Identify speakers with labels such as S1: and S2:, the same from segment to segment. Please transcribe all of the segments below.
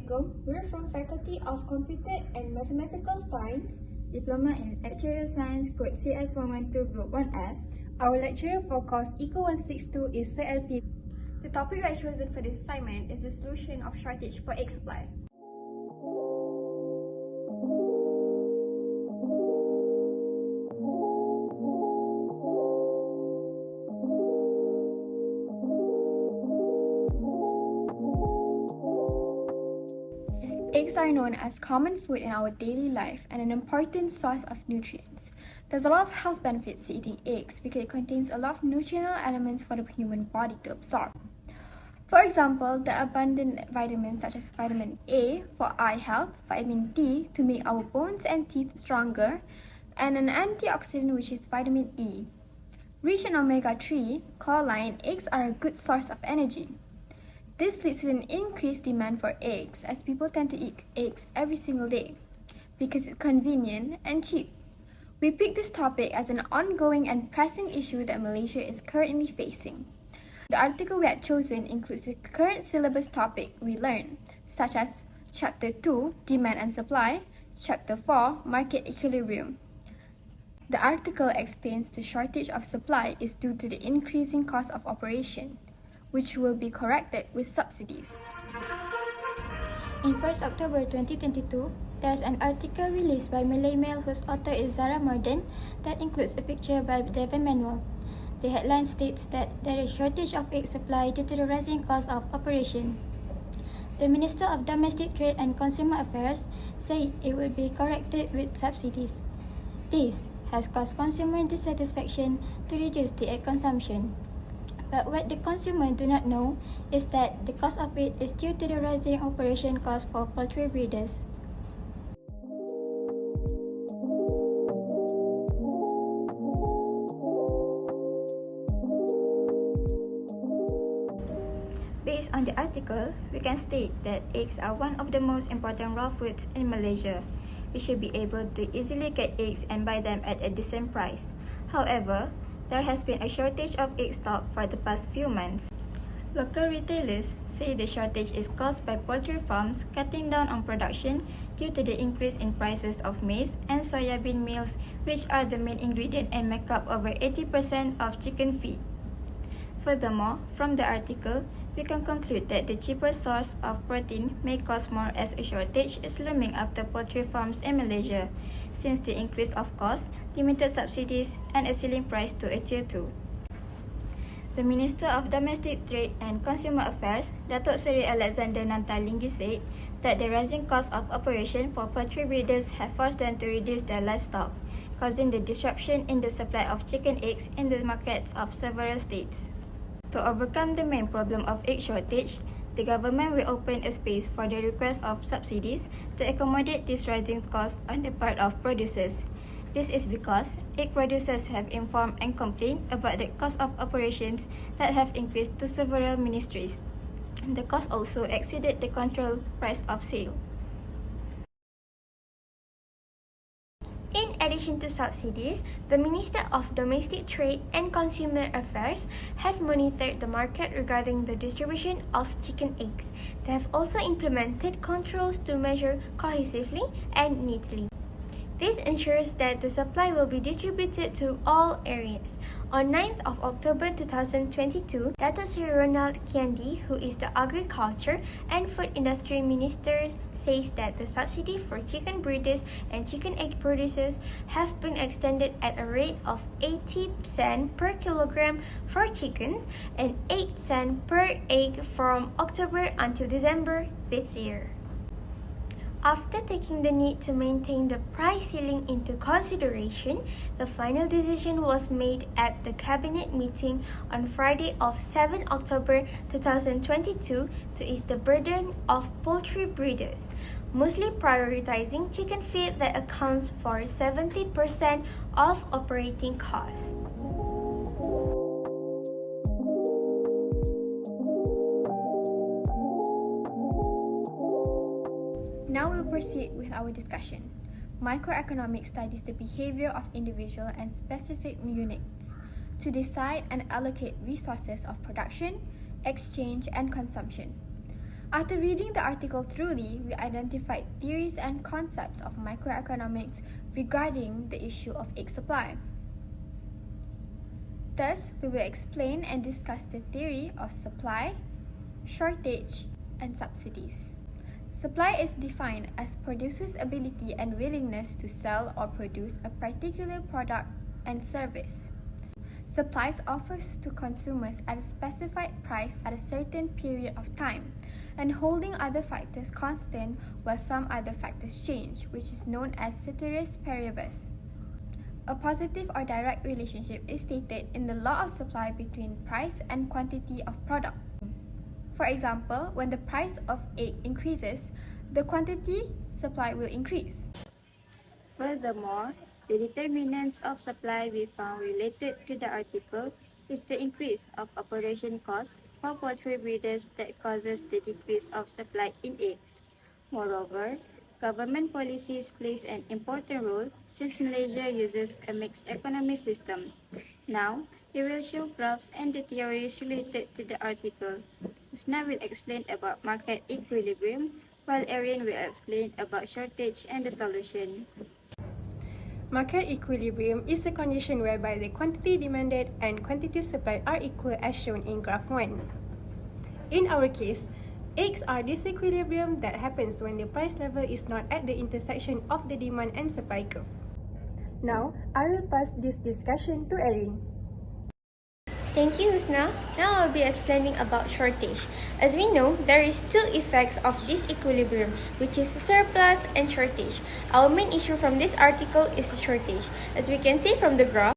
S1: Assalamualaikum. We're from Faculty of Computer and Mathematical Science,
S2: Diploma in Actuarial Science, code CS112 Group 1F. Our lecturer for course ECO162 is Sir LP.
S3: The topic we have chosen for this assignment is the solution of shortage for egg supply. Eggs are known as common food in our daily life and an important source of nutrients. There's a lot of health benefits to eating eggs because it contains a lot of nutritional elements for the human body to absorb. For example, the abundant vitamins such as vitamin A for eye health, vitamin D to make our bones and teeth stronger, and an antioxidant which is vitamin E. Rich in omega-3, choline, eggs are a good source of energy. This leads to an increased demand for eggs as people tend to eat eggs every single day because it's convenient and cheap. We picked this topic as an ongoing and pressing issue that Malaysia is currently facing. The article we had chosen includes the current syllabus topic we learned, such as Chapter 2, Demand and Supply, Chapter 4, Market Equilibrium. The article explains the shortage of supply is due to the increasing cost of operation, which will be corrected with subsidies.
S4: In 1st October 2022, there's an article released by Malay Mail whose author is Zara Morden that includes a picture by Devon Manuel. The headline states that there is shortage of egg supply due to the rising cost of operation. The Minister of Domestic Trade and Consumer Affairs said it will be corrected with subsidies. This has caused consumer dissatisfaction to reduce the egg consumption. But what the consumer do not know is that the cost of it is due to the rising operation cost for poultry breeders.
S3: Based on the article, we can state that eggs are one of the most important raw foods in Malaysia. We should be able to easily get eggs and buy them at a decent price. However, there has been a shortage of egg stock for the past few months. Local retailers say the shortage is caused by poultry farms cutting down on production due to the increase in prices of maize and soybean meals, which are the main ingredient and make up over 80% of chicken feed. Furthermore, from the article, we can conclude that the cheaper source of protein may cost more as a shortage is looming after poultry farms in Malaysia, since the increase of cost, limited subsidies, and a ceiling price to a Tier 2. The Minister of Domestic Trade and Consumer Affairs, Datuk Seri Alexander Nantalinggi, said that the rising cost of operation for poultry breeders have forced them to reduce their livestock, causing the disruption in the supply of chicken eggs in the markets of several states. To overcome the main problem of egg shortage, the government will open a space for the request of subsidies to accommodate this rising cost on the part of producers. This is because egg producers have informed and complained about the cost of operations that have increased to several ministries. The cost also exceeded the control price of sale.
S5: In addition to subsidies, the Minister of Domestic Trade and Consumer Affairs has monitored the market regarding the distribution of chicken eggs. They have also implemented controls to measure cohesively and neatly. This ensures that the supply will be distributed to all areas. On 9th of October 2022, Datuk Seri Ronald Kiandi, who is the Agriculture and Food Industry Minister, says that the subsidy for chicken breeders and chicken egg producers have been extended at a rate of 80 cents per kilogram for chickens and 8 cents per egg from October until December this year. After taking the need to maintain the price ceiling into consideration, the final decision was made at the Cabinet meeting on Friday of 7 October 2022 to ease the burden of poultry breeders, mostly prioritizing chicken feed that accounts for 70% of operating costs.
S3: Now we'll proceed with our discussion. Microeconomics studies the behavior of individual and specific units to decide and allocate resources of production, exchange, and consumption.
S2: After reading the article thoroughly, we identified theories and concepts of microeconomics regarding the issue of egg supply. Thus, we will explain and discuss the theory of supply, shortage, and subsidies. Supply is defined as producers' ability and willingness to sell or produce a particular product and service. Supplies offers to consumers at a specified price at a certain period of time, and holding other factors constant while some other factors change, which is known as ceteris paribus. A positive or direct relationship is stated in the law of supply between price and quantity of product. For example, when the price of egg increases, the quantity supplied will increase.
S3: Furthermore, the determinants of supply we found related to the article is the increase of operation costs for poultry breeders that causes the decrease of supply in eggs. Moreover, government policies plays an important role since Malaysia uses a mixed economy system. Now, we will show graphs and the theories related to the article. HUSNA will explain about market equilibrium, while ERYN will explain about shortage and the solution.
S6: Market equilibrium is a condition whereby the quantity demanded and quantity supplied are equal as shown in graph 1. In our case, eggs are disequilibrium that happens when the price level is not at the intersection of the demand and supply curve. Now, I will pass this discussion to ERYN.
S5: Thank you, Husna. Now I'll be explaining about shortage. As we know, there is two effects of disequilibrium, which is surplus and shortage. Our main issue from this article is shortage. As we can see from the graph,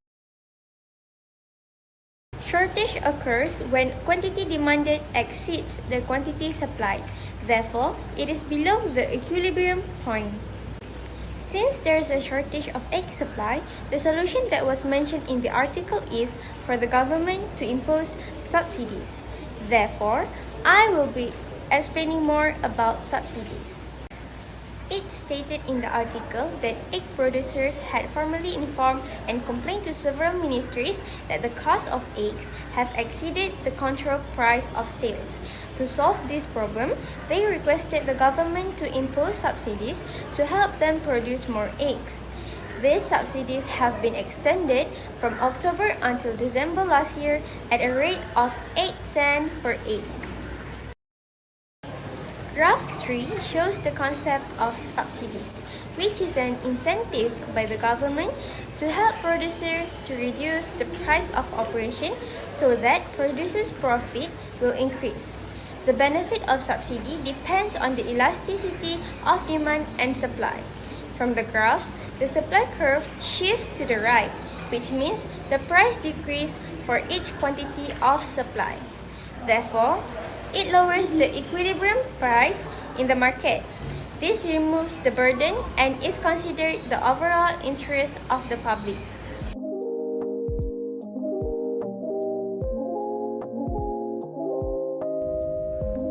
S5: shortage occurs when quantity demanded exceeds the quantity supplied. Therefore, it is below the equilibrium point. Since there is a shortage of egg supply, the solution that was mentioned in the article is for the government to impose subsidies. Therefore, I will be explaining more about subsidies. It stated in the article that egg producers had formally informed and complained to several ministries that the cost of eggs have exceeded the control price of sales. To solve this problem, they requested the government to impose subsidies to help them produce more eggs. These subsidies have been extended from October until December last year at a rate of 8 cents per egg. Graph 3 shows the concept of subsidies, which is an incentive by the government to help producers to reduce the price of operation so that producers' profit will increase. The benefit of subsidy depends on the elasticity of demand and supply. From the graph, the supply curve shifts to the right, which means the price decreases for each quantity of supply. Therefore, it lowers the equilibrium price in the market. This removes the burden and is considered the overall interest of the public.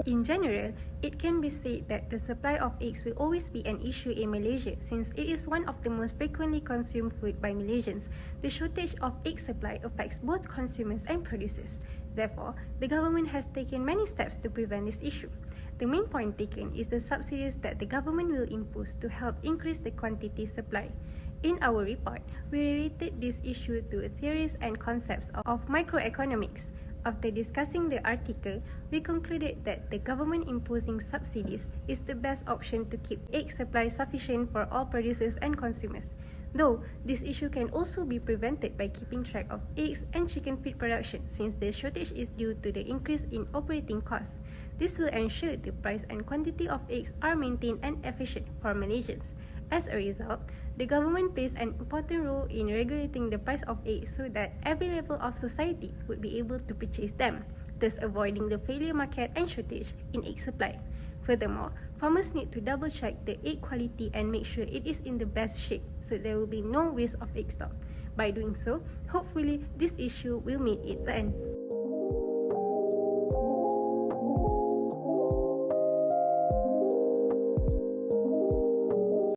S6: In general, it can be said that the supply of eggs will always be an issue in Malaysia since it is one of the most frequently consumed food by Malaysians. The shortage of egg supply affects both consumers and producers. Therefore, the government has taken many steps to prevent this issue. The main point taken is the subsidies that the government will impose to help increase the quantity supply. In our report, we related this issue to theories and concepts of microeconomics. After discussing the article, we concluded that the government imposing subsidies is the best option to keep egg supply sufficient for all producers and consumers. Though, this issue can also be prevented by keeping track of eggs and chicken feed production since the shortage is due to the increase in operating costs. This will ensure the price and quantity of eggs are maintained and efficient for Malaysians. As a result, the government plays an important role in regulating the price of eggs so that every level of society would be able to purchase them, thus avoiding the failure market and shortage in egg supply. Furthermore, farmers need to double check the egg quality and make sure it is in the best shape so there will be no waste of egg stock. By doing so, hopefully this issue will meet its end.